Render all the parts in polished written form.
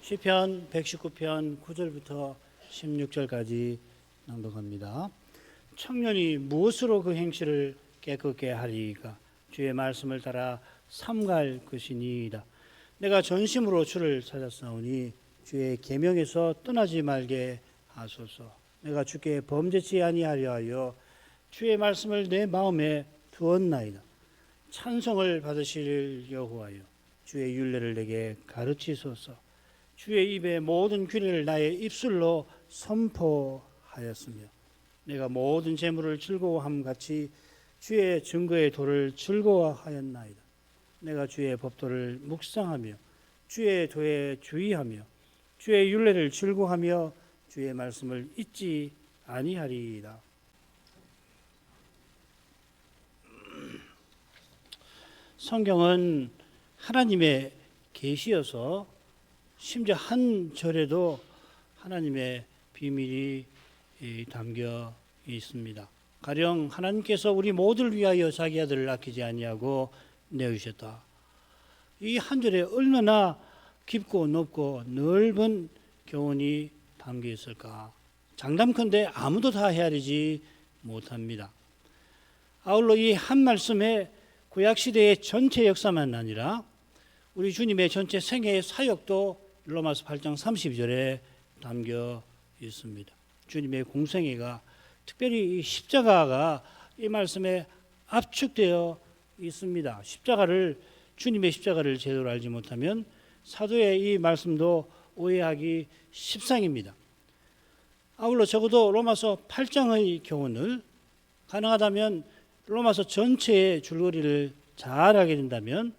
시편 119편 9절부터 16절까지 낭독합니다. 청년이 무엇으로 그 행실을 깨끗게 하리이까? 주의 말씀을 따라 삼갈 것이니이다. 내가 전심으로 주를 찾았사오니 주의 계명에서 떠나지 말게 하소서. 내가 주께 범죄치 아니하려 하여 주의 말씀을 내 마음에 두었나이다. 찬송을 받으실 여호와여, 주의 율례를 내게 가르치소서. 주의 입의 모든 규례를 나의 입술로 선포하였으며 내가 모든 재물을 즐거워함 같이 주의 증거의 도를 즐거워하였나이다. 내가 주의 법도를 묵상하며 주의 도에 주의하며 주의 율례를 즐거워하며 주의 말씀을 잊지 아니하리이다. 성경은 하나님의 계시여서 심지어 한 절에도 하나님의 비밀이 담겨 있습니다. 가령 하나님께서 우리 모두를 위하여 자기 아들을 아끼지 아니하고 내어주셨다. 이 한 절에 얼마나 깊고 높고 넓은 교훈이 담겨 있을까? 장담컨대 아무도 다 헤아리지 못합니다. 아울러 이 한 말씀에 구약시대의 전체 역사만 아니라 우리 주님의 전체 생애의 사역도 로마서 8장 32절에 담겨 있습니다. 주님의 공생애가 특별히 이 십자가가 이 말씀에 압축되어 있습니다. 주님의 십자가를 제대로 알지 못하면 사도의 이 말씀도 오해하기 십상입니다. 아울러 적어도 로마서 8장의 교훈을 가능하다면 로마서 전체의 줄거리를 잘 알게 된다면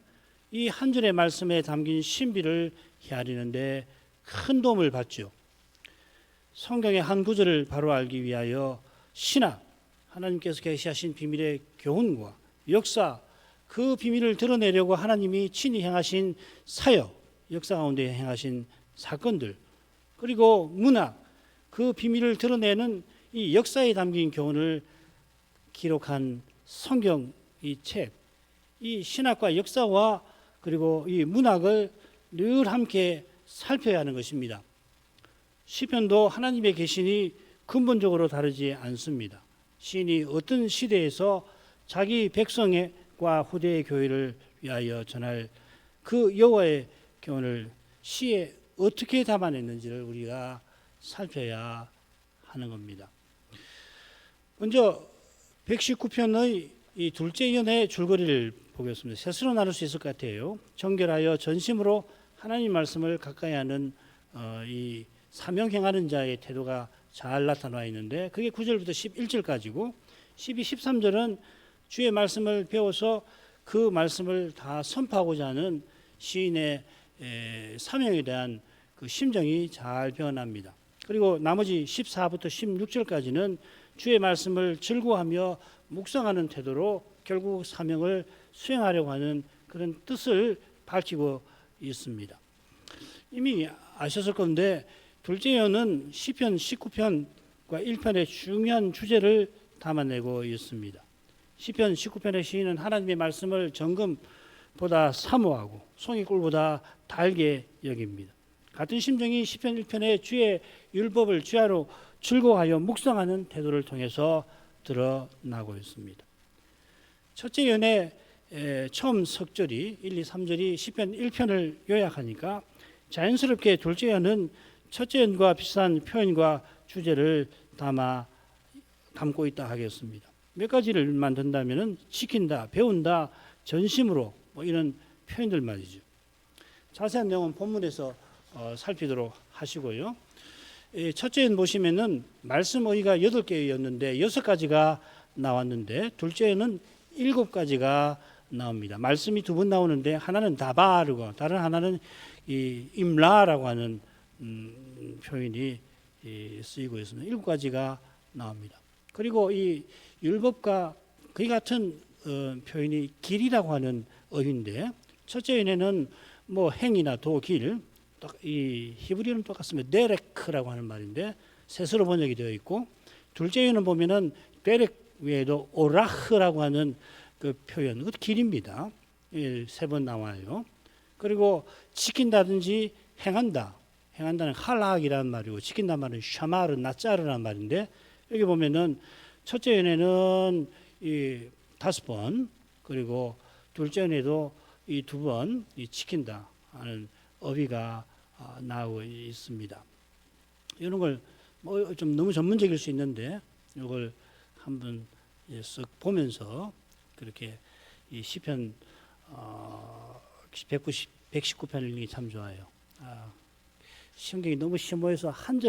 이 한 줄의 말씀에 담긴 신비를 헤아리는데 큰 도움을 받죠. 성경의 한 구절을 바로 알기 위하여 신학, 하나님께서 계시하신 비밀의 교훈과 역사, 그 비밀을 드러내려고 하나님이 친히 행하신 사역, 역사 가운데 행하신 사건들, 그리고 문학, 그 비밀을 드러내는 이 역사에 담긴 교훈을 기록한 성경 이 책, 이 신학과 역사와 그리고 이 문학을 늘 함께 살펴야 하는 것입니다. 시편도 하나님의 계신이 근본적으로 다르지 않습니다. 시인이 어떤 시대에서 자기 백성과 후대의 교회를 위하여 전할 그 여호와의 교훈을 시에 어떻게 담아냈는지를 우리가 살펴야 하는 겁니다. 먼저 119편의 이 둘째 연의 줄거리를 보겠습니다. 셋으로 나눌 수 있을 것 같아요. 정결하여 전심으로 하나님 말씀을 가까이 하는 이 사명 행하는 자의 태도가 잘 나타나 있는데 그게 9절부터 11절까지고 12, 13절은 주의 말씀을 배워서 그 말씀을 다 선포하고자 하는 시인의 사명에 대한 그 심정이 잘 변합니다. 그리고 나머지 14부터 16절까지는 주의 말씀을 즐거워하며 묵상하는 태도로 결국 사명을 수행하려고 하는 그런 뜻을 밝히고 있습니다. 이미 아셨을 건데 둘째 연은 시편 19편과 1편의 중요한 주제를 담아내고 있습니다. 시편 19편의 시인은 하나님의 말씀을 정금보다 사모하고 송이꿀보다 달게 여깁니다. 같은 심정이 시편 1편의 주의 율법을 주야로 즐거워하여 묵상하는 태도를 통해서 드러나고 있습니다. 첫째 연의 처음 석절이 1, 2, 3절이 시편 1편을 요약하니까 자연스럽게 둘째 연은 첫째 연과 비슷한 표현과 주제를 담고 있다 하겠습니다. 몇 가지를 만든다면 지킨다, 배운다, 전심으로 이런 표현들 말이죠. 자세한 내용은 본문에서 살피도록 하시고요. 첫째 연 보시면은 말씀 어휘가 8개였는데 6가지가 나왔는데 둘째 연은 7가지가 나옵니다. 말씀이 2번 나오는데 하나는 다바르고 다른 하나는 이 임라라고 하는 표현이 쓰이고 있습니다. 7가지가 나옵니다. 그리고 이 율법과 그와 같은 표현이 길이라고 하는 어휘인데 첫째 연에는 뭐 행이나 도, 길, 이 히브리어는 똑같습니다. 데레크라고 하는 말인데 셋으로 번역이 되어 있고 둘째 연은 보면은 데렉 외에도 오라흐라고 하는 그 표현, 그것도 길입니다. 3번 나와요. 그리고 지킨다든지 행한다. 행한다는 할락이라는 말이고 지킨다는 말은 샤마르 나짜르라는 말인데 여기 보면은 첫째 연회는 이 5번 그리고 둘째 연회도 이 2번 이 지킨다 하는 어휘가 나오고 있습니다. 이런 걸 뭐 좀 너무 전문적일 수 있는데 이걸 한번 쓱 보면서 그렇게 이 시편 119편 읽기 참 좋아요. 성경이 너무 심오해서 한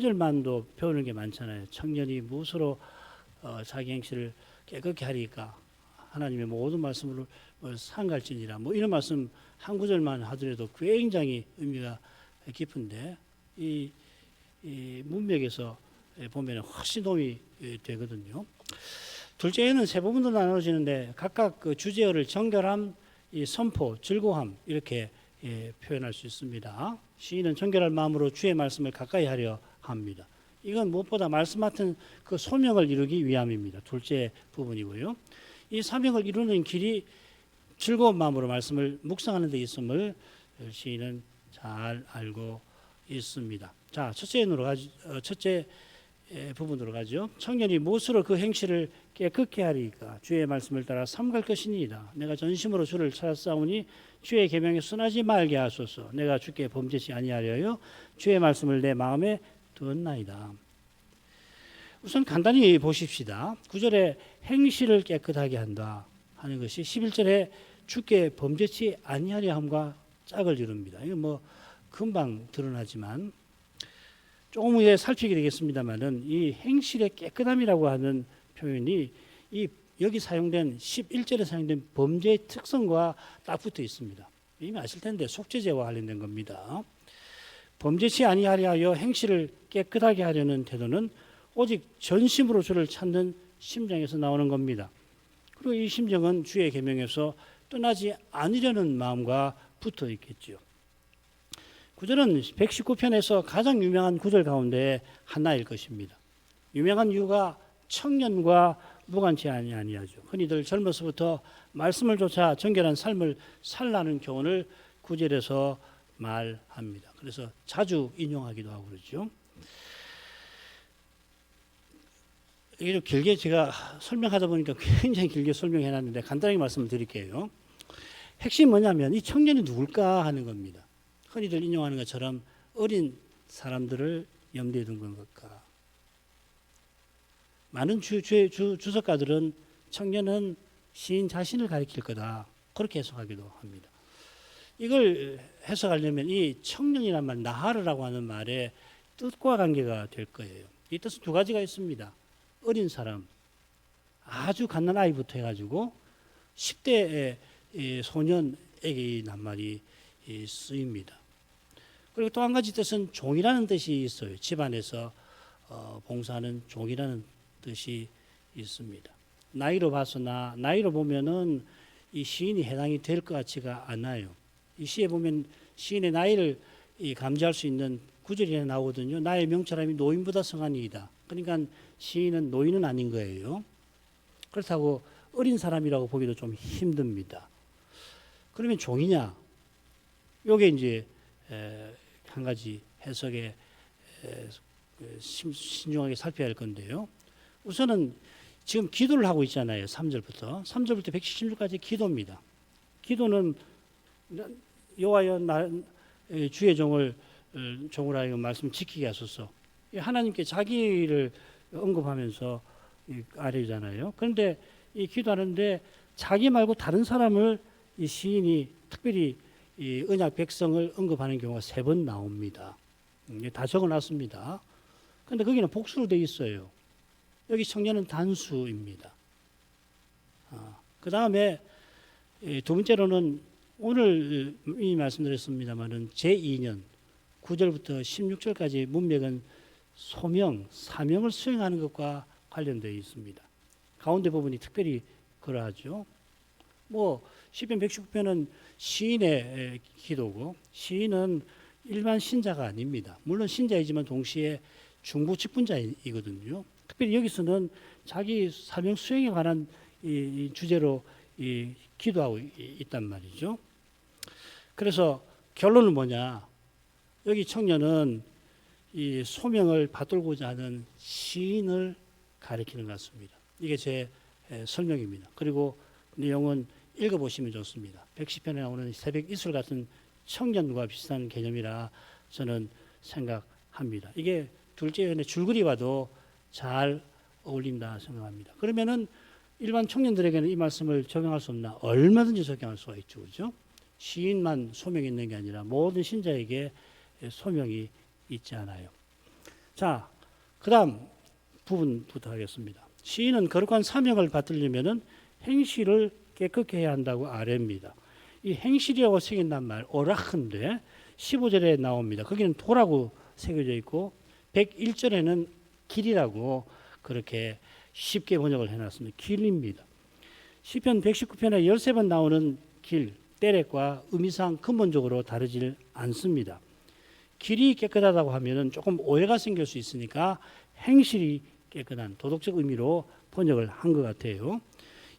절만도 배우는 게 많잖아요. 청년이 무엇으로 자기 행실을 깨끗게 하리까 하나님의 모든 말씀으로 상갈지니라 뭐 이런 말씀 한 구절만 하더라도 굉장히 의미가 깊은데 이 문맥에서 보면 훨씬 도움이 되거든요. 둘째는 세 부분으로 나눠지는데 각각 그 주제어를 정결함, 이 선포, 즐거움 이렇게 표현할 수 있습니다. 시인은 정결할 마음으로 주의 말씀을 가까이 하려 합니다. 이건 무엇보다 말씀 같은 그 소명을 이루기 위함입니다. 둘째 부분이고요. 이 사명을 이루는 길이 즐거운 마음으로 말씀을 묵상하는 데 있음을 시인은 잘 알고 있습니다. 자, 첫째 부분으로 가죠. 청년이 무엇으로 그 행실을 깨끗게 하리까 주의 말씀을 따라 삼갈 것이니이다. 내가 전심으로 주를 찾았사오니 주의 계명에 순하지 말게 하소서. 내가 주께 범죄치 아니하려요 주의 말씀을 내 마음에 두었나이다. 우선 간단히 보십시다. 9절에 행실을 깨끗하게 한다 하는 것이 11절에 주께 범죄치 아니하려 함과 짝을 이룹니다. 이거 뭐 금방 드러나지만 조금 후에 살피게 되겠습니다만은 이 행실의 깨끗함이라고 하는 표현이 이 여기 사용된 11절에 사용된 범죄의 특성과 딱 붙어 있습니다. 이미 아실 텐데 속죄죄와 관련된 겁니다. 범죄치 아니하려 하여 행실을 깨끗하게 하려는 태도는 오직 전심으로 주를 찾는 심정에서 나오는 겁니다. 그리고 이 심정은 주의 계명에서 떠나지 않으려는 마음과 붙어 있겠죠. 구절은 119편에서 가장 유명한 구절 가운데 하나일 것입니다. 유명한 이유가 청년과 무관치 아니하죠. 흔히들 젊어서부터 말씀을 쫓아 정결한 삶을 살라는 교훈을 구절에서 말합니다. 그래서 자주 인용하기도 하고 그러죠. 이게 좀 길게 제가 설명하다 보니까 굉장히 길게 설명해 놨는데 간단하게 말씀을 드릴게요. 핵심이 뭐냐면 이 청년이 누굴까 하는 겁니다. 흔히들 인용하는 것처럼 어린 사람들을 염두에 둔 것일까. 많은 주석가들은 청년은 시인 자신을 가리킬 거다. 그렇게 해석하기도 합니다. 이걸 해석하려면 이 청년이란 말, 나하르라고 하는 말의 뜻과 관계가 될 거예요. 이 뜻은 두 가지가 있습니다. 어린 사람, 아주 갓난 아이부터 해가지고 10대 소년에게 이 낱말이 쓰입니다. 그리고 또 한 가지 뜻은 종이라는 뜻이 있어요. 집안에서 봉사하는 종이라는 뜻이 있습니다. 나이로 봐서나 나이로 보면은 이 시인이 해당이 될 것 같지가 않아요. 이 시에 보면 시인의 나이를 감지할 수 있는 구절이 나오거든요. 나의 명철함이 노인보다 성하니이다. 그러니까 시인은 노인은 아닌 거예요. 그렇다고 어린 사람이라고 보기도 좀 힘듭니다. 그러면 종이냐? 요게 이제 한 가지 해석에 신중하게 살펴야 할 건데요. 우선은 지금 기도를 하고 있잖아요. 3절부터 176까지 기도입니다. 기도는 여호와여 주의 종을 하여금 말씀 지키게 하소서. 하나님께 자기를 언급하면서 아뢰잖아요. 그런데 이 기도하는데 자기 말고 다른 사람을 이 시인이 특별히 이 언약 백성을 언급하는 경우가 3번 나옵니다. 다 적어놨습니다. 그런데 거기는 복수로 되어 있어요. 여기 청년은 단수입니다. 그 다음에 두 번째로는 오늘 이미 말씀드렸습니다만은 제2년 9절부터 16절까지 문맥은 소명, 사명을 수행하는 것과 관련되어 있습니다. 가운데 부분이 특별히 그러하죠. 시편 119편은 시인의 기도고 시인은 일반 신자가 아닙니다. 물론 신자이지만 동시에 중부 직분자이거든요. 특별히 여기서는 자기 사명 수행에 관한 이 주제로 기도하고 있단 말이죠. 그래서 결론은 뭐냐? 여기 청년은 이 소명을 받들고자 하는 시인을 가리키는 것 같습니다. 이게 제 설명입니다. 그리고 내용은 읽어보시면 좋습니다. 110편에 나오는 새벽 이슬 같은 청년과 비슷한 개념이라 저는 생각합니다. 이게 둘째 연의 줄거리 봐도 잘 어울린다 생각합니다. 그러면은 일반 청년들에게는 이 말씀을 적용할 수 없나? 얼마든지 적용할 수가 있죠. 그죠? 시인만 소명이 있는 게 아니라 모든 신자에게 소명이 있지 않아요. 자, 그 다음 부분부터 하겠습니다. 시인은 거룩한 사명을 받으려면은 행실을 깨끗게 해야 한다고 아뢰입니다. 이 행실이라고 새긴단 말, 오라크인데 15절에 나옵니다. 거기는 도라고 새겨져 있고 101절에는 길이라고 그렇게 쉽게 번역을 해놨습니다. 길입니다. 시편 119편에 13번 나오는 길, 때렉과 의미상 근본적으로 다르질 않습니다. 길이 깨끗하다고 하면은 조금 오해가 생길 수 있으니까 행실이 깨끗한 도덕적 의미로 번역을 한 것 같아요.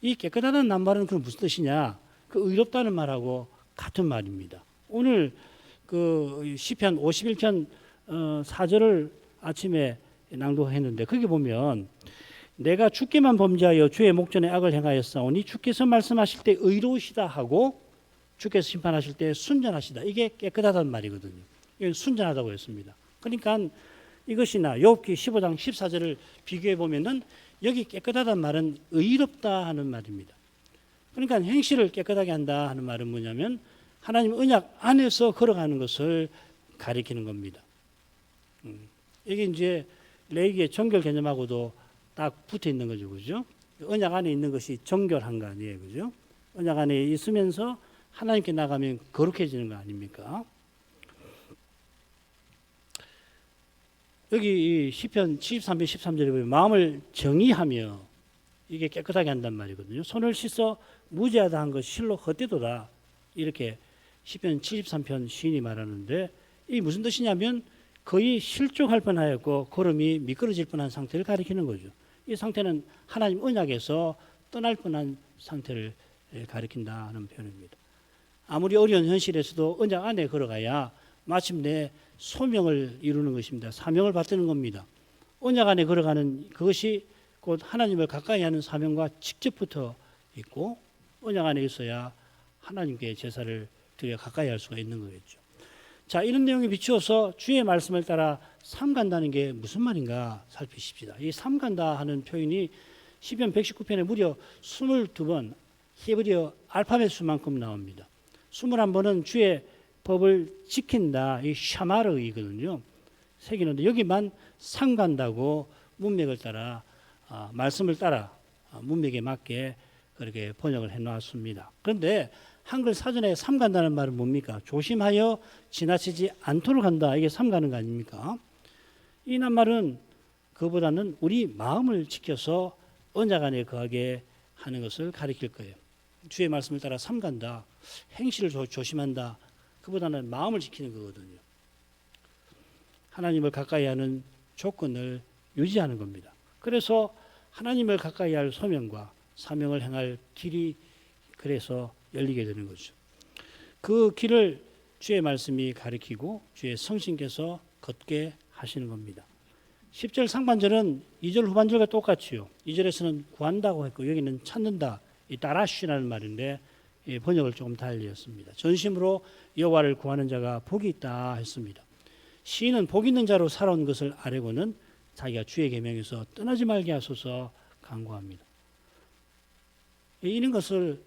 이 깨끗하다는 말은 그 무슨 뜻이냐? 그 의롭다는 말하고 같은 말입니다. 오늘 그 시편 51편 4절을 아침에 낭독했는데 거기 보면 내가 주께만 범죄하여 주의 목전에 악을 행하였사오니 주께서 말씀하실 때 의로우시다 하고 주께서 심판하실 때 순전하시다. 이게 깨끗하다는 말이거든요. 이건 순전하다고 했습니다. 그러니까 이것이나 욥기 15장 14절을 비교해 보면은 여기 깨끗하다는 말은 의롭다 하는 말입니다. 그러니까 행실을 깨끗하게 한다 하는 말은 뭐냐면 하나님 언약 안에서 걸어가는 것을 가리키는 겁니다. 이게 이제 레위기의 정결 개념하고도 딱 붙어 있는 거죠, 그죠? 언약 안에 있는 것이 정결한 거 아니에요, 그죠? 언약 안에 있으면서 하나님께 나가면 거룩해지는 거 아닙니까? 여기 시편 73편 13절에 보면 마음을 정의하며 이게 깨끗하게 한단 말이거든요. 손을 씻어 무죄하다 한 것이 실로 헛되도다. 이렇게 시편 73편 시인이 말하는데 이 무슨 뜻이냐면 거의 실족할 뻔하였고 걸음이 미끄러질 뻔한 상태를 가리키는 거죠. 이 상태는 하나님 언약에서 떠날 뻔한 상태를 가리킨다는 표현입니다. 아무리 어려운 현실에서도 언약 안에 걸어가야 마침내 소명을 이루는 것입니다. 사명을 받드는 겁니다. 언약 안에 걸어가는 그것이 곧 하나님을 가까이 하는 사명과 직접 붙어 있고 언약 안에 있어야 하나님께 제사를 드려 가까이 할 수가 있는 거겠죠. 자, 이런 내용에 비추어서 주의 말씀을 따라 삼간다는 게 무슨 말인가 살피십시다. 이 삼간다 하는 표현이 시편 119편에 무려 22번 히브리어 알파벳 수만큼 나옵니다. 21번은 주의 법을 지킨다, 이 샤마르이거든요. 새기는데 여기만 삼간다고 문맥을 따라 말씀을 따라 문맥에 맞게 그렇게 번역을 해놨습니다. 그런데 한글 사전에 삼간다는 말은 뭡니까? 조심하여 지나치지 않도록 한다. 이게 삼가는 거 아닙니까? 이 낱말은 그보다는 우리 마음을 지켜서 언약 안에 거하게 하는 것을 가리킬 거예요. 주의 말씀을 따라 삼간다. 행실을 조심한다. 그보다는 마음을 지키는 거거든요. 하나님을 가까이 하는 조건을 유지하는 겁니다. 그래서 하나님을 가까이 할 소명과 사명을 행할 길이 그래서 열리게 되는 거죠. 그 길을 주의 말씀이 가리키고 주의 성신께서 걷게 하시는 겁니다. 10절 상반절은 2절 후반절과 똑같이요. 2절에서는 구한다고 했고 여기는 찾는다. 이 따라쉬라는 말인데 번역을 조금 달리했습니다. 전심으로 여호와를 구하는 자가 복이 있다 했습니다. 시인은 복 있는 자로 살아온 것을 아뢰고는 자기가 주의 계명에서 떠나지 말게 하소서 간구합니다. 이런 것이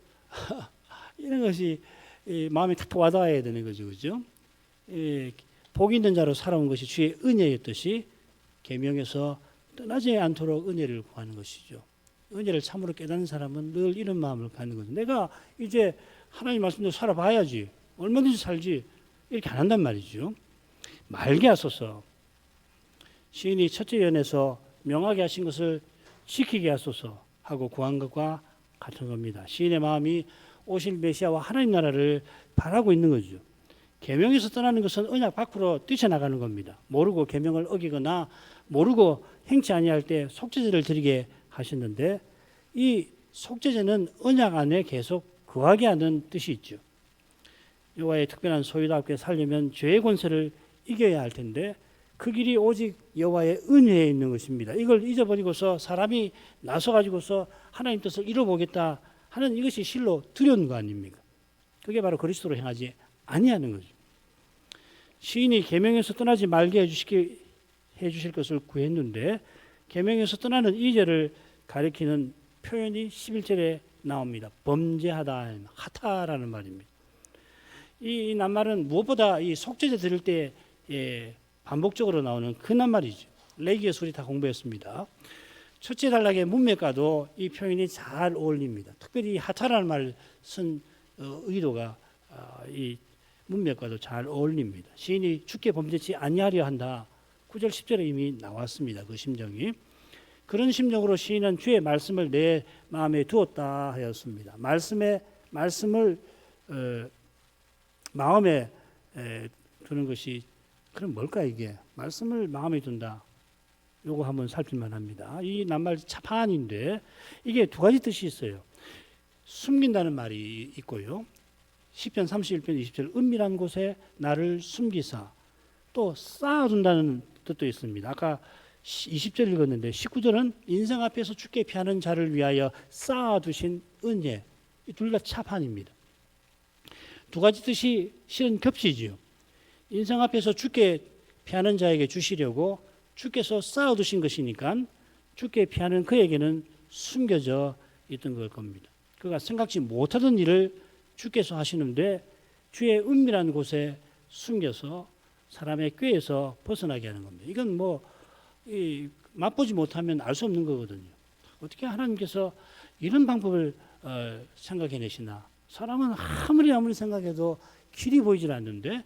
마음에 탁 와닿아야 되는 거죠, 그죠? 복 있는 자로 살아온 것이 주의 은혜였듯이 계명에서 떠나지 않도록 은혜를 구하는 것이죠. 은혜를 참으로 깨닫는 사람은 늘 이런 마음을 갖는 거죠. 내가 이제 하나님 말씀대로 살아봐야지, 얼마든지 살지 이렇게 안 한단 말이죠. 말게 하소서. 시인이 첫째 연에서 명하게 하신 것을 지키게 하소서 하고 구한 것과 같은 겁니다. 시인의 마음이 오실 메시아와 하나님 나라를 바라고 있는 거죠. 계명에서 떠나는 것은 언약 밖으로 뛰쳐나가는 겁니다. 모르고 계명을 어기거나 모르고 행치 아니할 때 속죄제를 드리게 하셨는데 이 속죄제는 언약 안에 계속 거하게 하는 뜻이 있죠. 여호와의 특별한 소유답게 살려면 죄의 권세를 이겨야 할 텐데 그 길이 오직 여호와의 은혜에 있는 것입니다. 이걸 잊어버리고서 사람이 나서 가지고서 하나님 뜻을 이뤄보겠다 하는 이것이 실로 두려운 거 아닙니까? 그게 바로 그리스도로 행하지 아니하는 거죠. 시인이 계명에서 떠나지 말게 해주실 것을 구했는데 계명에서 떠나는 이절을 가리키는 표현이 11절에 나옵니다. 범죄하다, 하타라는 말입니다. 이 낱말은 무엇보다 이 속죄제 드릴 때 반복적으로 나오는 그 낱말이죠. 레기의 소리 다 공부했습니다. 첫째 단락의 문맥과도 이 표현이 잘 어울립니다. 특별히 하타라는 말을 쓴 의도가 이 문맥과도 잘 어울립니다. 시인이 주께 범죄치 아니하려 한다. 9절 10절에 이미 나왔습니다. 그 심정이. 그런 심정으로 시인은 주의 말씀을 내 마음에 두었다 하였습니다. 말씀을 마음에 두는 것이 그럼 뭘까 이게? 말씀을 마음에 둔다. 요거 한번 살필만 합니다. 이 낱말 차판인데 이게 두 가지 뜻이 있어요. 숨긴다는 말이 있고요. 시편 31편 20절 은밀한 곳에 나를 숨기사 또 쌓아둔다는 뜻도 있습니다. 아까 20절 읽었는데 19절은 인생 앞에서 주께 피하는 자를 위하여 쌓아두신 은혜. 이 둘 다 차판입니다. 두 가지 뜻이 실은 겹치지요. 인생 앞에서 주께 피하는 자에게 주시려고 주께서 쌓아두신 것이니까 주께 피하는 그에게는 숨겨져 있던 걸 겁니다. 그가 생각지 못하던 일을 주께서 하시는데 주의 은밀한 곳에 숨겨서 사람의 꾀에서 벗어나게 하는 겁니다. 이건 맛보지 못하면 알 수 없는 거거든요. 어떻게 하나님께서 이런 방법을 생각해내시나. 사람은 아무리 생각해도 길이 보이질 않는데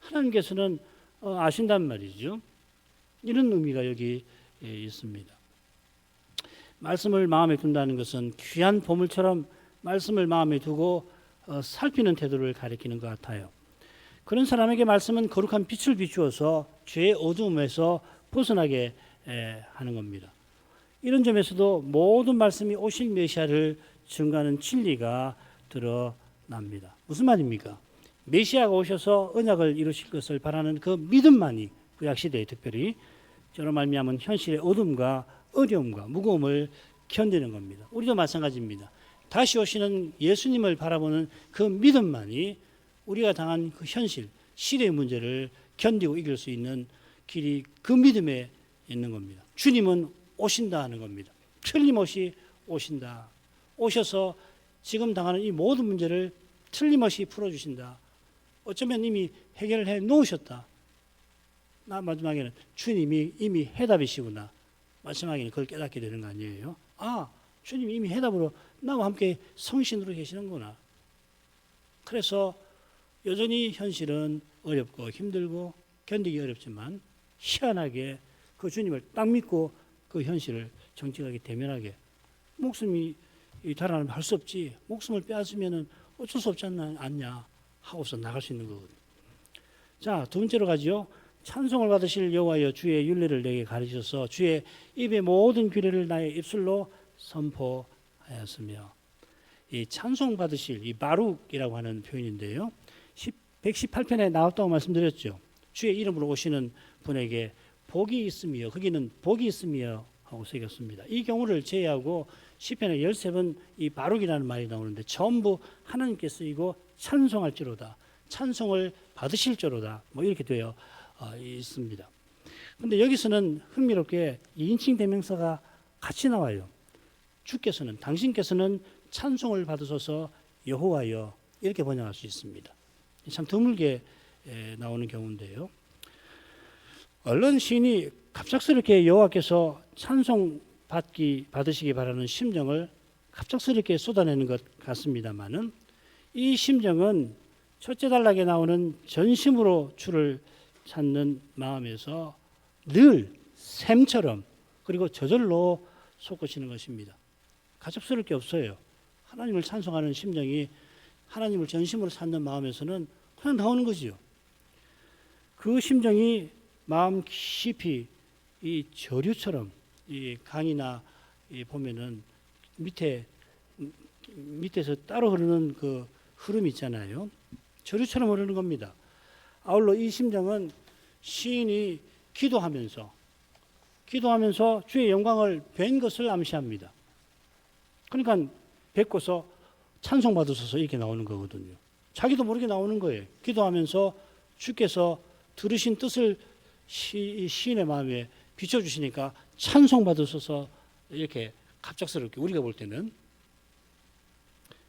하나님께서는 아신단 말이죠. 이런 의미가 여기 있습니다. 말씀을 마음에 둔다는 것은 귀한 보물처럼 말씀을 마음에 두고 살피는 태도를 가리키는 것 같아요. 그런 사람에게 말씀은 거룩한 빛을 비추어서 죄의 어두움에서 벗어나게 하는 겁니다. 이런 점에서도 모든 말씀이 오실 메시아를 증거하는 진리가 드러납니다. 무슨 말입니까? 메시아가 오셔서 언약을 이루실 것을 바라는 그 믿음만이 구약시대에 특별히 저로 말미암은 현실의 어둠과 어려움과 무거움을 견디는 겁니다. 우리도 마찬가지입니다. 다시 오시는 예수님을 바라보는 그 믿음만이 우리가 당한 그 현실, 시대의 문제를 견디고 이길 수 있는 길이 그 믿음에 있는 겁니다. 주님은 오신다 하는 겁니다. 틀림없이 오신다. 오셔서 지금 당하는 이 모든 문제를 틀림없이 풀어주신다. 어쩌면 이미 해결해 놓으셨다. 마지막에는 주님이 이미 해답이시구나. 마지막에는 그걸 깨닫게 되는 거 아니에요? 아, 주님이 이미 해답으로 나와 함께 성신으로 계시는구나. 그래서 여전히 현실은 어렵고 힘들고 견디기 어렵지만 희한하게 그 주님을 딱 믿고 그 현실을 정직하게 대면하게 목숨이 달아나면 할 수 없지. 목숨을 빼앗으면 어쩔 수 없지 않냐 하고서 나갈 수 있는 거거든요. 자, 두 번째로 가지요. 찬송을 받으실 여호와여 주의 율례를 내게 가르치셔서 주의 입의 모든 규례를 나의 입술로 선포하였으며 이 찬송 받으실 이 바룩이라고 하는 표현인데요. 118편에 나왔다고 말씀드렸죠. 주의 이름으로 오시는 분에게 복이 있으며 거기는 복이 있으며 하고 새겼습니다. 이 경우를 제외하고 시편에 13번 이 바룩이라는 말이 나오는데 전부 하나님께 쓰이고 찬송할지로다. 찬송을 받으실지로다. 이렇게 되어 있습니다. 그런데 여기서는 흥미롭게 2인칭 대명사가 같이 나와요. 주께서는 당신께서는 찬송을 받으소서 여호와여 이렇게 번역할 수 있습니다. 참 드물게 나오는 경우인데요. 얼른 시인이 갑작스럽게 여호와께서 찬송 받으시기 바라는 심정을 갑작스럽게 쏟아내는 것 같습니다만은 이 심정은 첫째 단락에 나오는 전심으로 주를 찾는 마음에서 늘 샘처럼 그리고 저절로 솟구치는 것입니다. 갑작스럽게 없어요. 하나님을 찬송하는 심정이 하나님을 전심으로 찾는 마음에서는 그냥 나오는 거지요. 그 심정이 마음 깊이 이 저류처럼 이 강이나 보면은 밑에서 따로 흐르는 그 흐름이 있잖아요. 저류처럼 흐르는 겁니다. 아울러 이 심정은 시인이 기도하면서 주의 영광을 뵌 것을 암시합니다. 그러니까 뵙고서 찬송받으소서 이렇게 나오는 거거든요. 자기도 모르게 나오는 거예요. 기도하면서 주께서 들으신 뜻을 시인의 마음에 비춰주시니까 찬송받으소서 이렇게 갑작스럽게 우리가 볼 때는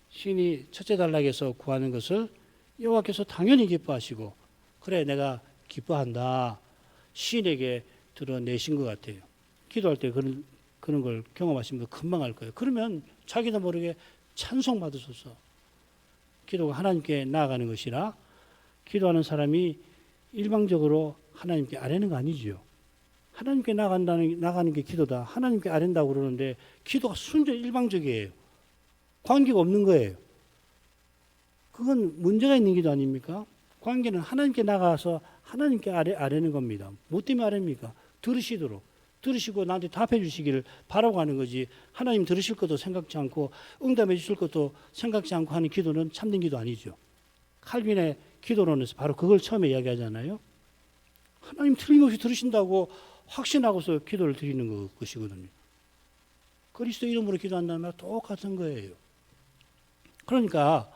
시인이 첫째 단락에서 구하는 것을 여호와께서 당연히 기뻐하시고 그래 내가 기뻐한다 시인에게 드러내신 것 같아요. 기도할 때 그런 걸 경험하시면 금방 알 거예요. 그러면 자기도 모르게 찬송받으소서. 기도가 하나님께 나아가는 것이라 기도하는 사람이 일방적으로 하나님께 아뢰는 거 아니지요. 하나님께 나가는 게 기도다. 하나님께 아뢰는다고 그러는데 기도가 순전 일방적이에요. 관계가 없는 거예요. 그건 문제가 있는 기도 아닙니까? 관계는 하나님께 나가서 하나님께 아뢰는 겁니다. 뭐 때문에 아뢰입니까? 들으시고 나한테 답해 주시기를 바라고 하는 거지. 하나님 들으실 것도 생각지 않고 응답해 주실 것도 생각지 않고 하는 기도는 참된 기도 아니죠. 칼빈의 기도론에서 바로 그걸 처음에 이야기하잖아요. 하나님 틀림없이 들으신다고 확신하고서 기도를 드리는 것이거든요. 그리스도 이름으로 기도한다는 말 똑같은 거예요. 그러니까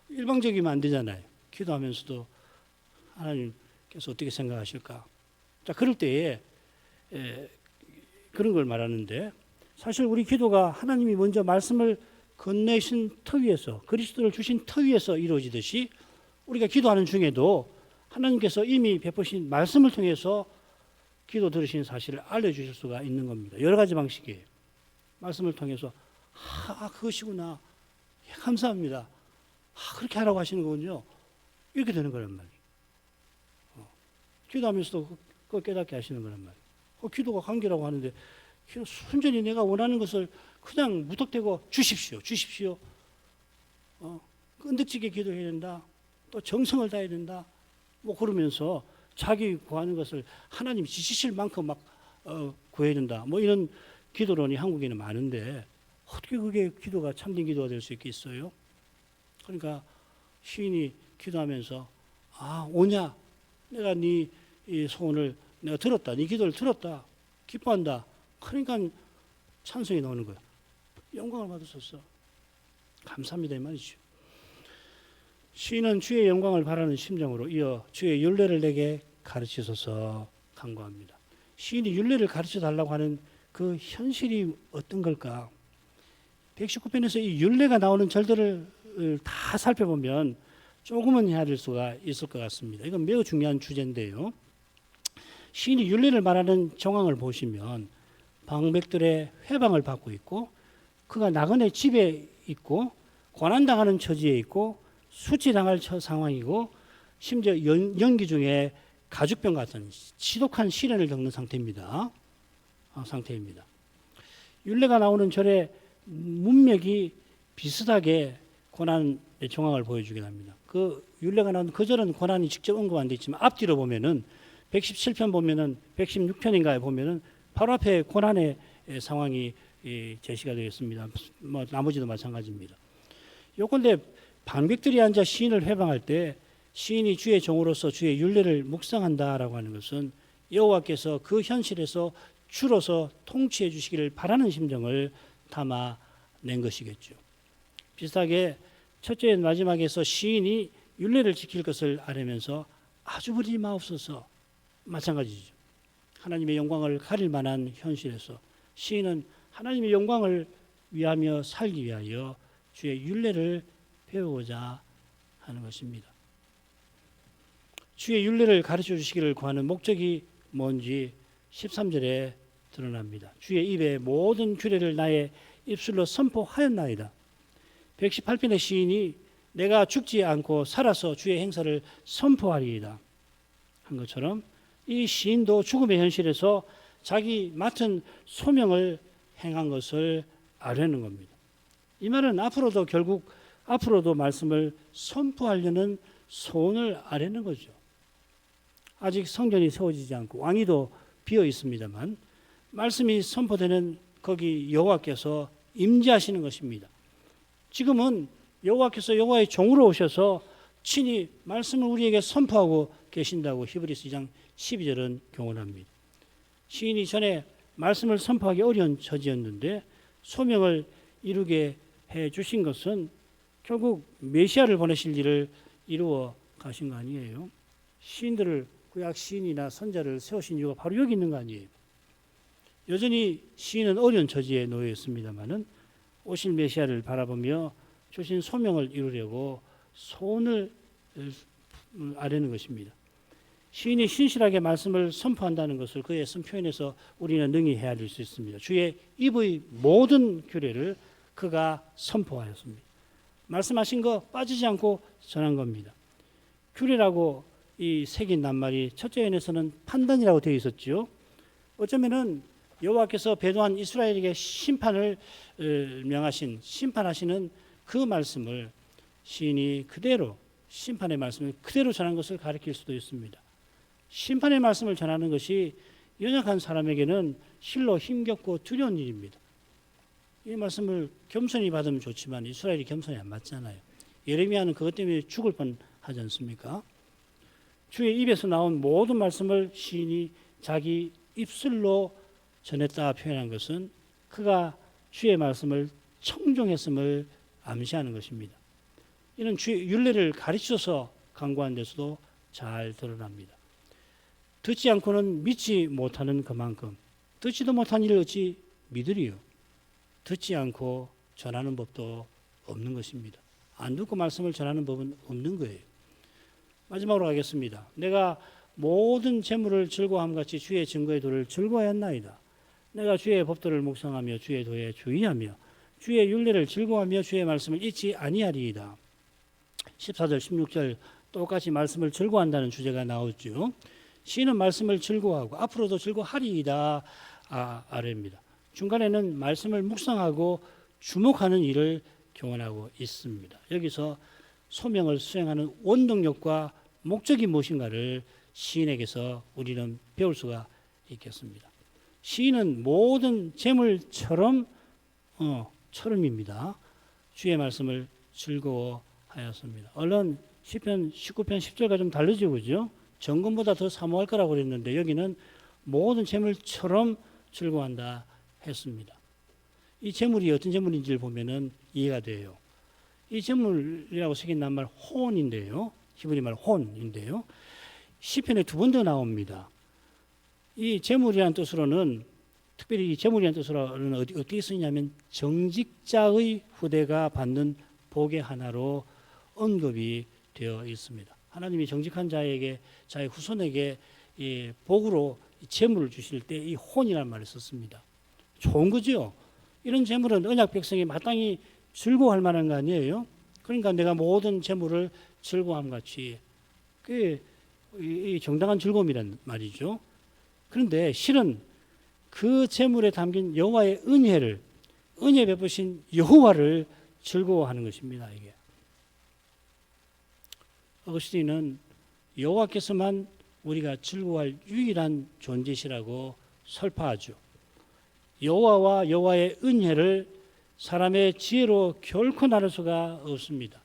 일방적이면 안 되잖아요. 기도하면서도 하나님께서 어떻게 생각하실까? 자, 그럴 때에 그런 걸 말하는데 사실 우리 기도가 하나님이 먼저 말씀을 건네신 터 위에서 그리스도를 주신 터 위에서 이루어지듯이 우리가 기도하는 중에도 하나님께서 이미 베푸신 말씀을 통해서 기도 들으신 사실을 알려주실 수가 있는 겁니다. 여러 가지 방식이에요. 말씀을 통해서 그것이구나. 예, 감사합니다. 그렇게 하라고 하시는 거군요. 이렇게 되는 거란 말이에요. 기도하면서도 그걸 깨닫게 하시는 거란 말이에요. 기도가 관계라고 하는데 순전히 내가 원하는 것을 그냥 무턱대고 주십시오. 끈덕지게 기도해야 된다. 또 정성을 다해야 된다. 뭐 그러면서 자기 구하는 것을 하나님이 지시실 만큼 막 구해야 된다. 뭐 이런 기도론이 한국에는 많은데 어떻게 그게 기도가 참된 기도가 될 수 있겠어요? 그러니까 시인이 기도하면서 오냐 내가 네 소원을 내가 들었다. 네 기도를 들었다. 기뻐한다. 그러니까 찬송이 나오는 거야. 영광을 받으소서. 감사합니다 이 말이죠. 시인은 주의 영광을 바라는 심정으로 이어 주의 율례를 내게 가르치소서 간구합니다. 시인이 율례를 가르쳐 달라고 하는 그 현실이 어떤 걸까? 119편에서 이 율례가 나오는 절들을 다 살펴보면 조금은 헤아릴 수가 있을 것 같습니다. 이건 매우 중요한 주제인데요. 시인이 율례를 말하는 정황을 보시면 방백들의 회방을 받고 있고 그가 나그네 집에 있고 고난당하는 처지에 있고 수치당할 상황이고 심지어 연기 중에 가죽병 같은 지독한 시련을 겪는 상태입니다. 율례가 나오는 절의 문맥이 비슷하게 고난의 정황을 보여주긴 합니다. 그 율례가 나오는 그 절은 고난이 직접 언급 안 돼 있지만 앞뒤로 보면은 117편 보면은 116편인가에 보면은 바로 앞에 고난의 상황이 제시가 되겠습니다. 뭐 나머지도 마찬가지입니다. 요건데 방백들이 앉아 시인을 회방할 때 시인이 주의 종으로서 주의 율례를 묵상한다라고 하는 것은 여호와께서 그 현실에서 주로서 통치해 주시기를 바라는 심정을 담아낸 것이겠죠. 비슷하게 첫째 마지막에서 시인이 율례를 지킬 것을 아뢰면서 아주 부리지 마옵소서 마찬가지죠. 하나님의 영광을 가릴 만한 현실에서 시인은 하나님의 영광을 위하며 살기 위하여 주의 율례를 배우고자 하는 것입니다. 주의 율례를 가르쳐 주시기를 구하는 목적이 뭔지 13절에 드러납니다. 주의 입에 모든 규례를 나의 입술로 선포하였나이다. 118편의 시인이 내가 죽지 않고 살아서 주의 행사를 선포하리이다 한 것처럼 이 시인도 죽음의 현실에서 자기 맡은 소명을 행한 것을 아뢰는 겁니다. 이 말은 앞으로도 말씀을 선포하려는 소원을 아뢰는 거죠. 아직 성전이 세워지지 않고 왕위도 비어 있습니다만 말씀이 선포되는 거기 여호와께서 임재하시는 것입니다. 지금은 여호와께서 여호와의 종으로 오셔서 친히 말씀을 우리에게 선포하고 계신다고 히브리서 2장 12절은 교훈합니다. 시인이 전에 말씀을 선포하기 어려운 처지였는데 소명을 이루게 해 주신 것은 결국 메시아를 보내실 일을 이루어 가신 거 아니에요. 시인들을 구약 시인이나 선자를 세우신 이유가 바로 여기 있는 거 아니에요. 여전히 시인은 어려운 처지에 놓여 있습니다마는 오실 메시아를 바라보며 주신 소명을 이루려고 손을 아뢰는 것입니다. 시인이 신실하게 말씀을 선포한다는 것을 그의 쓴 표현에서 우리는 능히 헤아릴 수 있습니다. 주의 입의 모든 규례를 그가 선포하였습니다. 말씀하신 거 빠지지 않고 전한 겁니다. 규례라고 이 새긴 낱말이 첫째 연에서는 판단이라고 되어 있었죠. 어쩌면은 여호와께서 배도한 이스라엘에게 심판을 명하신 심판하시는 그 말씀을 시인이 그대로 심판의 말씀을 그대로 전한 것을 가리킬 수도 있습니다. 심판의 말씀을 전하는 것이 연약한 사람에게는 실로 힘겹고 두려운 일입니다. 이 말씀을 겸손히 받으면 좋지만 이스라엘이 겸손히 안 받잖아요. 예레미야는 그것 때문에 죽을 뻔하지 않습니까? 주의 입에서 나온 모든 말씀을 시인이 자기 입술로 전했다 표현한 것은 그가 주의 말씀을 청종했음을 암시하는 것입니다. 이는 주의 율례를 가르쳐서 강구한 데서도 잘 드러납니다. 듣지 않고는 믿지 못하는 그만큼 듣지도 못한 일을 어찌 믿으리요. 듣지 않고 전하는 법도 없는 것입니다. 안 듣고 말씀을 전하는 법은 없는 거예요. 마지막으로 하겠습니다. 내가 모든 재물을 즐거워함같이 주의 증거의 도를 즐거워했나이다. 내가 주의 법도를 묵상하며 주의 도에 주의하며 주의 율례를 즐거워하며 주의 말씀을 잊지 아니하리이다. 14절 16절 똑같이 말씀을 즐거워한다는 주제가 나오죠. 시인은 말씀을 즐거워하고 앞으로도 즐거워하리이다 아래입니다. 중간에는 말씀을 묵상하고 주목하는 일을 교훈하고 있습니다. 여기서 소명을 수행하는 원동력과 목적이 무엇인가를 시인에게서 우리는 배울 수가 있겠습니다. 시인은 모든 재물처럼입니다. 주의 말씀을 즐거워하였습니다. 얼른 시편 19편 10절과 좀 다르죠, 그죠? 정금보다 더 사모할 거라고 그랬는데 여기는 모든 재물처럼 즐거워한다 했습니다. 이 재물이 어떤 재물인지를 보면은 이해가 돼요. 이 재물이라고 새긴 낱말 혼인데요. 히브리 말 혼인데요. 시편에 두 번 더 나옵니다. 이 재물이라는 뜻으로는 특별히 이 재물이라는 뜻으로는 어떻게 쓰냐면 정직자의 후대가 받는 복의 하나로 언급이 되어 있습니다. 하나님이 정직한 자에게 자의 후손에게 이 복으로 재물을 주실 때 이 혼이라는 말을 썼습니다. 좋은 거죠. 이런 재물은 언약 백성이 마땅히 즐거워할 만한 거 아니에요? 그러니까 내가 모든 재물을 즐거워함 같이 그게 이 정당한 즐거움이란 말이죠. 그런데 실은 그 재물에 담긴 여호와의 은혜 베푸신 여호와를 즐거워하는 것입니다. 이게 어거스틴은 여호와께서만 우리가 즐거워할 유일한 존재시라고 설파하죠. 여호와와 여호와의 은혜를 사람의 지혜로 결코 나눌 수가 없습니다.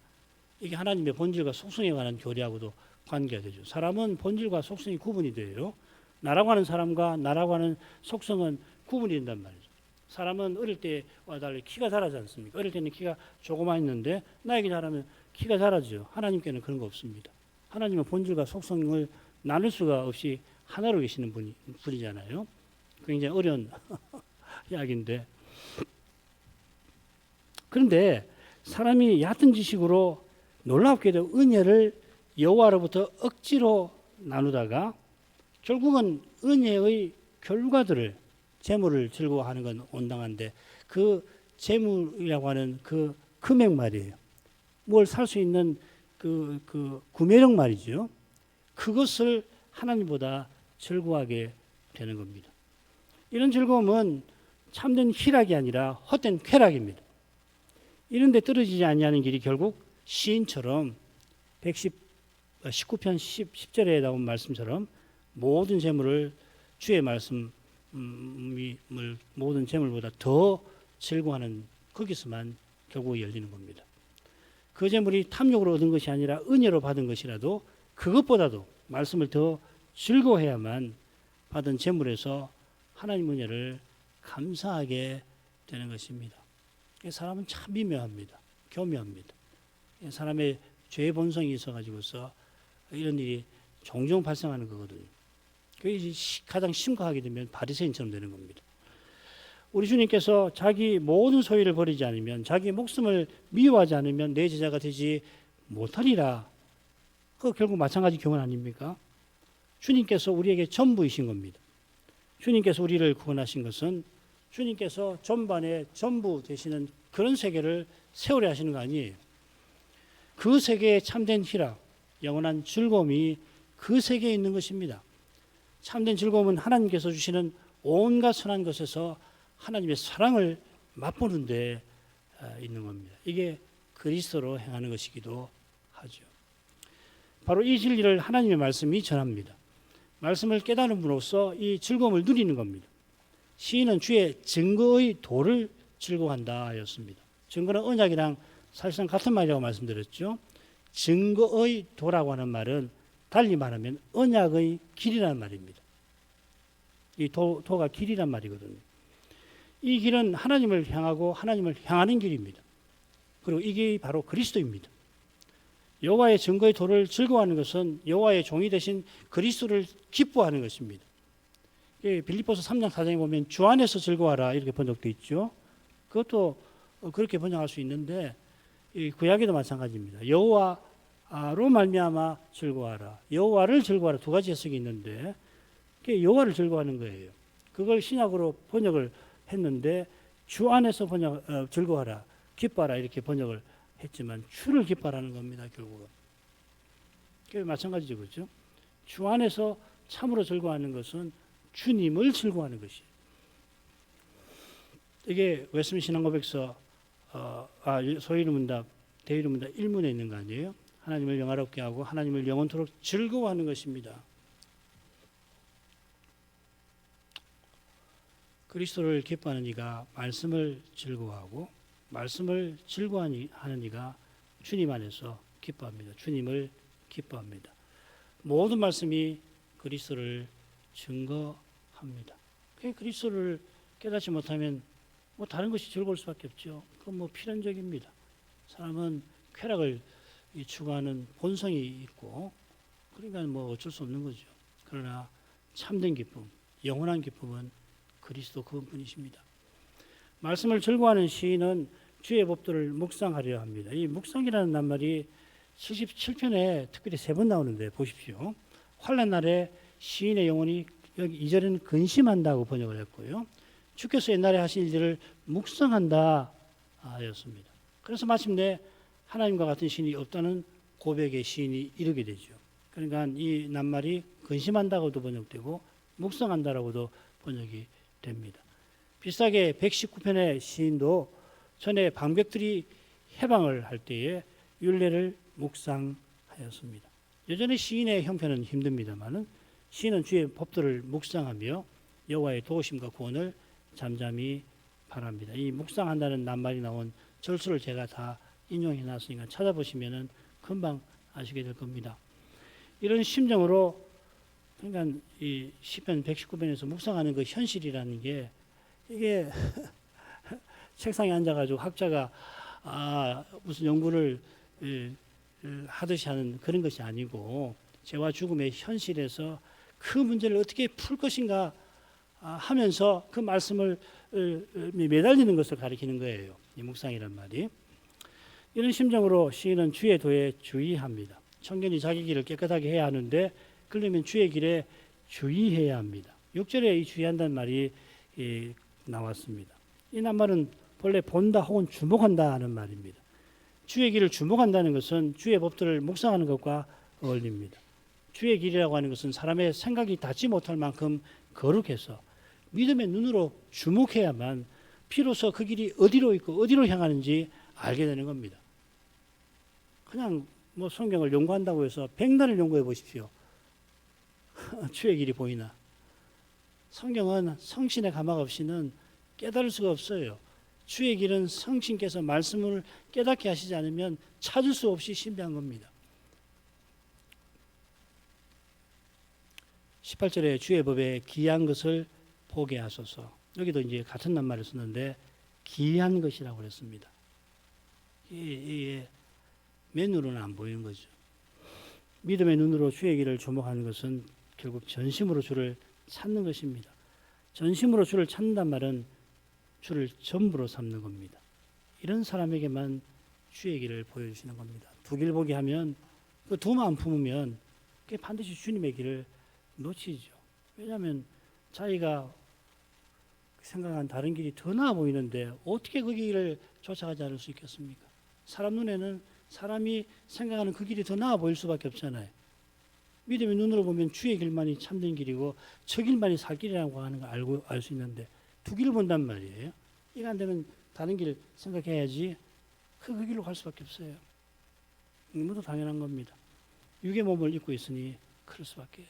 이게 하나님의 본질과 속성에 관한 교리하고도 관계가 되죠. 사람은 본질과 속성이 구분이 돼요. 나라고 하는 사람과 나라고 하는 속성은 구분이 된단 말이죠. 사람은 어릴 때와 달리 키가 자라지 않습니까? 어릴 때는 키가 조그만 있는데 나에게 자라면 키가 자라죠. 하나님께는 그런 거 없습니다. 하나님은 본질과 속성을 나눌 수가 없이 하나로 계시는 분이잖아요. 굉장히 어려운 이야기인데 그런데 사람이 얕은 지식으로 놀랍게도 은혜를 여호와로부터 억지로 나누다가 결국은 은혜의 결과들을 재물을 즐거워하는 건 온당한데 그 재물이라고 하는 그 금액 말이에요. 뭘 살 수 있는 그 구매력 말이죠. 그것을 하나님보다 즐거워하게 되는 겁니다. 이런 즐거움은 참된 희락이 아니라 헛된 쾌락입니다. 이런 데 떨어지지 아니하는 길이 결국 시인처럼 19편 10절에 나온 말씀처럼 모든 재물을 주의 말씀을 모든 재물보다 더 즐거워하는 거기서만 결국 열리는 겁니다. 그 재물이 탐욕으로 얻은 것이 아니라 은혜로 받은 것이라도 그것보다도 말씀을 더 즐거워해야만 받은 재물에서 하나님 은혜를 감사하게 되는 것입니다. 사람은 참 미묘합니다. 교묘합니다. 사람의 죄의 본성이 있어가지고서 이런 일이 종종 발생하는 거거든요. 그게 가장 심각하게 되면 바리새인처럼 되는 겁니다. 우리 주님께서 자기 모든 소유를 버리지 않으면, 자기 목숨을 미워하지 않으면 내 제자가 되지 못하리라. 그 결국 마찬가지 교훈 아닙니까? 주님께서 우리에게 전부이신 겁니다. 주님께서 우리를 구원하신 것은 주님께서 전반에 전부 되시는 그런 세계를 세우려 하시는 거 아니에요. 그 세계에 참된 희락, 영원한 즐거움이 그 세계에 있는 것입니다. 참된 즐거움은 하나님께서 주시는 온갖 선한 것에서 하나님의 사랑을 맛보는 데 있는 겁니다. 이게 그리스도로 행하는 것이기도 하죠. 바로 이 진리를 하나님의 말씀이 전합니다. 말씀을 깨달음으로써 이 즐거움을 누리는 겁니다. 시인은 주의 증거의 도를 즐거워한다 하였습니다. 증거는 언약이랑 사실상 같은 말이라고 말씀드렸죠. 증거의 도라고 하는 말은 달리 말하면 언약의 길이라는 말입니다. 이 도가 길이란 말이거든요. 이 길은 하나님을 향하고 하나님을 향하는 길입니다. 그리고 이게 바로 그리스도입니다. 여호와의 증거의 도를 즐거워하는 것은 여호와의 종이 되신 그리스도를 기뻐하는 것입니다. 빌립보서 3장 4장에 보면 주 안에서 즐거워하라 이렇게 번역되어 있죠. 그것도 그렇게 번역할 수 있는데 구약에도 마찬가지입니다. 여호와로 말미암아 즐거워하라. 여호와를 즐거워하라 두 가지 해석이 있는데 여호와를 즐거워하는 거예요. 그걸 신약으로 번역을 했는데 주 안에서 즐거워하라, 기뻐하라 이렇게 번역을 했지만 주를 기뻐하라는 겁니다. 결국은. 그게 마찬가지죠, 그렇죠? 주 안에서 참으로 즐거워하는 것은 주님을 즐거워하는 것이에요. 이게 웨스민 신앙고백서 소위문답, 대의문답 1문에 있는 거 아니에요? 하나님을 영화롭게 하고 하나님을 영원토록 즐거워하는 것입니다. 그리스도를 기뻐하는 이가 말씀을 즐거워하고 말씀을 즐거워하는 이가 주님 안에서 기뻐합니다. 주님을 기뻐합니다. 모든 말씀이 그리스도를 증거합니다. 그리스도를 깨닫지 못하면 뭐 다른 것이 즐거울 수밖에 없죠. 그건 뭐 필연적입니다. 사람은 쾌락을 추구하는 본성이 있고 그러니까 뭐 어쩔 수 없는 거죠. 그러나 참된 기쁨, 영원한 기쁨은 그리스도 그분뿐이십니다. 말씀을 즐거워하는 시인은 주의 법도를 묵상하려 합니다. 이 묵상이라는 낱말이 77편에 특별히 3번 나오는데 보십시오. 환난 날에 시인의 영혼이 여기 2절에는 근심한다고 번역을 했고요. 주께서 옛날에 하신 일들을 묵상한다 하였습니다. 그래서 마침내 하나님과 같은 신이 없다는 고백의 시인이 이르게 되죠. 그러니까 이 낱말이 근심한다고도 번역되고 묵상한다라고도 번역이 됩니다. 비슷하게 119편의 시인도 전에 방백들이 해방을 할 때에 율례를 묵상하였습니다. 여전히 시인의 형편은 힘듭니다만은 시인은 주의 법도를 묵상하며 여호와의 도우심과 구원을 잠잠히 바랍니다. 이 묵상한다는 낱말이 나온 절수를 제가 다 인용해 놨으니까 찾아보시면은 금방 아시게 될 겁니다. 이런 심정으로 그러니까 이 시편 119편에서 묵상하는 그 현실이라는 게 이게 책상에 앉아가지고 학자가 무슨 연구를 하듯이 하는 그런 것이 아니고 죄와 죽음의 현실에서 그 문제를 어떻게 풀 것인가 하면서 그 말씀을 매달리는 것을 가리키는 거예요. 이 묵상이란 말이. 이런 심정으로 시인은 주의 도에 주의합니다. 청년이 자기 길을 깨끗하게 해야 하는데 그러면 주의 길에 주의해야 합니다. 6절에 이 주의한다는 말이 나왔습니다. 이 낱말은 본래 본다 혹은 주목한다 하는 말입니다. 주의 길을 주목한다는 것은 주의 법들을 묵상하는 것과 어울립니다. 주의 길이라고 하는 것은 사람의 생각이 닿지 못할 만큼 거룩해서 믿음의 눈으로 주목해야만 비로소 그 길이 어디로 있고 어디로 향하는지 알게 되는 겁니다. 그냥 뭐 성경을 연구한다고 해서 100날을 연구해 보십시오. 주의 길이 보이나? 성경은 성신의 감화 없이는 깨달을 수가 없어요. 주의 길은 성신께서 말씀을 깨닫게 하시지 않으면 찾을 수 없이 신비한 겁니다. 18절에 주의 법에 기이한 것을 보게 하소서. 여기도 이제 같은 낱말을 썼는데 기이한 것이라고 그랬습니다. 이게 맨으로는 안 보이는 거죠. 믿음의 눈으로 주의 길을 주목하는 것은 결국 전심으로 주를 찾는 것입니다. 전심으로 주를 찾는단 말은 주를 전부로 삼는 겁니다. 이런 사람에게만 주의 길을 보여주시는 겁니다. 두 길 보기 하면 그 두 마음 품으면 그게 반드시 주님의 길을 놓치죠. 왜냐하면 자기가 생각한 다른 길이 더 나아 보이는데 어떻게 그 길을 쫓아가지 않을 수 있겠습니까? 사람 눈에는 사람이 생각하는 그 길이 더 나아 보일 수밖에 없잖아요. 믿음의 눈으로 보면 주의 길만이 참된 길이고 저 길만이 살 길이라고 하는 걸 알고 알 수 있는데 두 길을 본단 말이에요. 이거 안 되면 다른 길 생각해야지 그 길로 갈 수밖에 없어요. 너무도 당연한 겁니다. 육의 몸을 입고 있으니 그럴 수밖에요.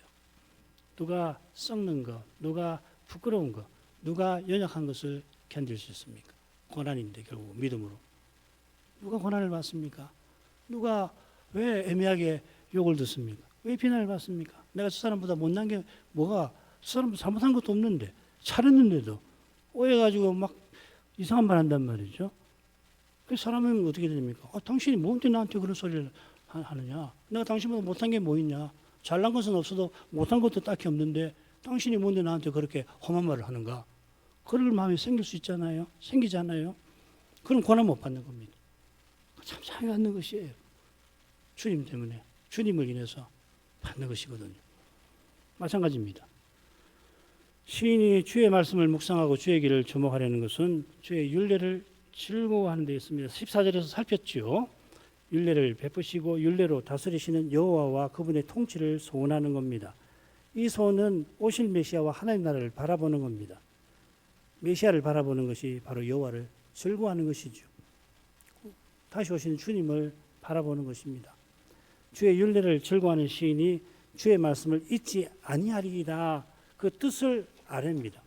누가 썩는 것, 누가 부끄러운 것, 누가 연약한 것을 견딜 수 있습니까? 고난인데 결국 믿음으로. 누가 고난을 받습니까? 누가 왜 애매하게 욕을 듣습니까? 왜 비난을 받습니까? 내가 저 사람보다 못난 게 뭐가, 저 사람 잘못한 것도 없는데 잘했는데도 오해가지고 막 이상한 말 한단 말이죠. 그 사람은 어떻게 됩니까? 당신이 뭔데 나한테 그런 소리를 하느냐? 내가 당신보다 못한 게 뭐 있냐? 잘난 것은 없어도 못한 것도 딱히 없는데 당신이 뭔데 나한테 그렇게 험한 말을 하는가? 그럴 마음이 생길 수 있잖아요. 생기잖아요. 그럼 고난 못 받는 겁니다. 참 잘 받는 것이에요. 주님 때문에, 주님을 인해서 받는 것이거든요. 마찬가지입니다. 시인이 주의 말씀을 묵상하고 주의 길을 주목하려는 것은 주의 율례를 즐거워하는 데 있습니다. 14절에서 살폈죠. 율례를 베푸시고 율례로 다스리시는 여호와와 그분의 통치를 소원하는 겁니다. 이 소원은 오실 메시아와 하나님 나라를 바라보는 겁니다. 메시아를 바라보는 것이 바로 여호와를 즐거워하는 것이죠. 다시 오시는 주님을 바라보는 것입니다. 주의 율례를 즐거워하는 시인이 주의 말씀을 잊지 아니하리이다. 그 뜻을 아랍니다.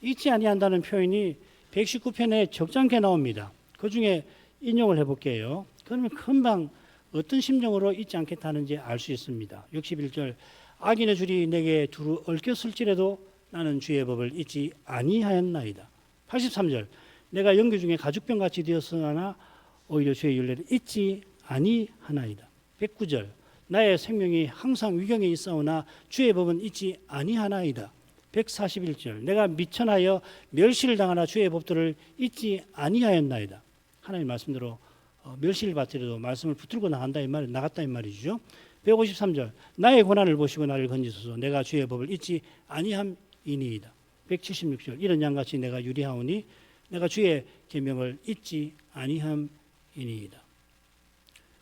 잊지 아니한다는 표현이 119편에 적잖게 나옵니다. 그 중에 인용을 해볼게요. 그러면 금방 어떤 심정으로 잊지 않겠다는지 알 수 있습니다. 61절 악인의 줄이 내게 두루 얽혔을지라도 나는 주의 법을 잊지 아니하였나이다. 83절 내가 영계 중에 가죽병같이 되었으나 오히려 주의 율례를 잊지 아니하나이다. 109절 나의 생명이 항상 위경에 있사오나 주의 법은 잊지 아니하나이다. 141절 내가 미천하여 멸시를 당하나 주의 법들을 잊지 아니하였나이다. 하나님 말씀대로 멸시를 받더라도 말씀을 붙들고 나갔다 이 말이죠. 153절 나의 고난을 보시고 나를 건지소서 내가 주의 법을 잊지 아니함이니이다. 176절 이런 양같이 내가 유리하오니 내가 주의 계명을 잊지 아니함이니이다.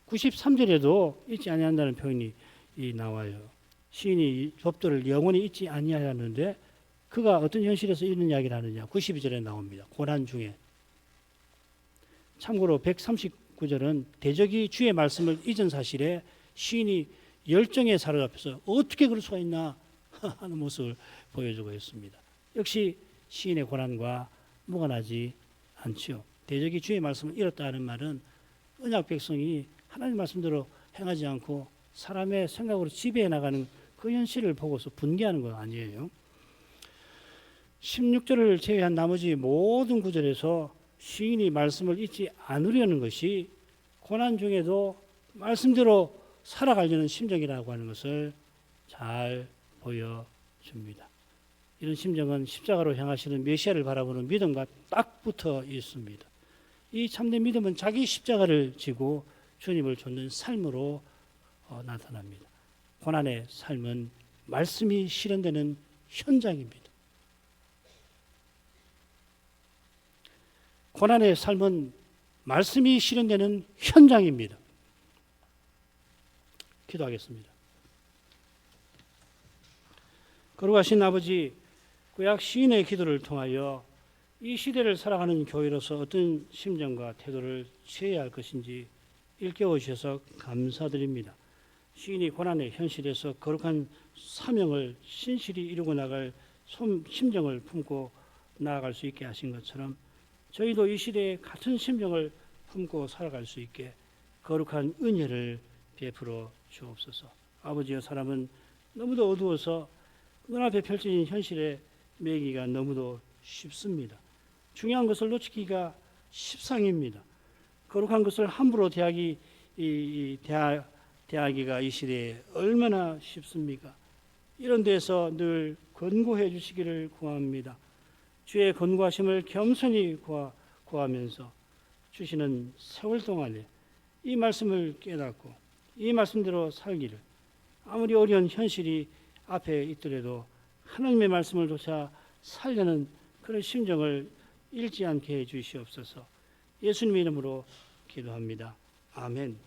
93절에도 잊지 아니한다는 표현이 나와요. 시인이 법들을 영원히 잊지 아니하였는데 그가 어떤 현실에서 이런 이야기를 하느냐. 92절에 나옵니다. 고난 중에. 참고로 139절은 대적이 주의 말씀을 잊은 사실에 시인이 열정에 사로잡혀서 어떻게 그럴 수가 있나 하는 모습을 보여주고 있습니다. 역시 시인의 고난과 무관하지 않죠. 대적이 주의 말씀을 잃었다 하는 말은 언약 백성이 하나님 말씀대로 행하지 않고 사람의 생각으로 지배해 나가는 그 현실을 보고서 분개하는 건 아니에요. 16절을 제외한 나머지 모든 구절에서 시인이 말씀을 잊지 않으려는 것이 고난 중에도 말씀대로 살아가려는 심정이라고 하는 것을 잘 보여줍니다. 이런 심정은 십자가로 향하시는 메시아를 바라보는 믿음과 딱 붙어 있습니다. 이 참된 믿음은 자기 십자가를 지고 주님을 좇는 삶으로 나타납니다. 고난의 삶은 말씀이 실현되는 현장입니다. 고난의 삶은 말씀이 실현되는 현장입니다. 기도하겠습니다. 거룩하신 아버지, 구약 시인의 기도를 통하여 이 시대를 살아가는 교회로서 어떤 심정과 태도를 취해야 할 것인지 일깨워 주셔서 감사드립니다. 시인이 고난의 현실에서 거룩한 사명을 신실히 이루고 나갈 심정을 품고 나아갈 수 있게 하신 것처럼 저희도 이 시대에 같은 심정을 품고 살아갈 수 있게 거룩한 은혜를 베풀어 주옵소서. 아버지여, 사람은 너무도 어두워서 눈앞에 펼쳐진 현실에 매기가 너무도 쉽습니다. 중요한 것을 놓치기가 십상입니다. 거룩한 것을 함부로 대하기가 이 시대에 얼마나 쉽습니까? 이런 데서 늘 권고해 주시기를 구합니다. 주의 권고하심을 겸손히 구하면서 주시는 세월 동안에 이 말씀을 깨닫고 이 말씀대로 살기를, 아무리 어려운 현실이 앞에 있더라도 하나님의 말씀을 조차 살려는 그런 심정을 잃지 않게 해 주시옵소서. 예수님의 이름으로 기도합니다. 아멘.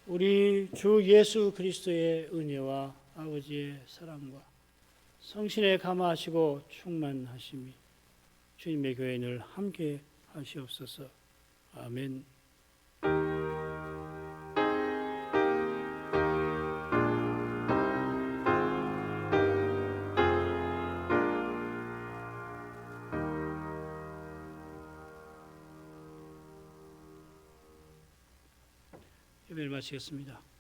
우리 주 예수 그리스도의 은혜와 아버지의 사랑과 성신의 감화하시고 충만하심이 주님의 교회 늘 함께 하시옵소서. 아멘. 예배를 마치겠습니다.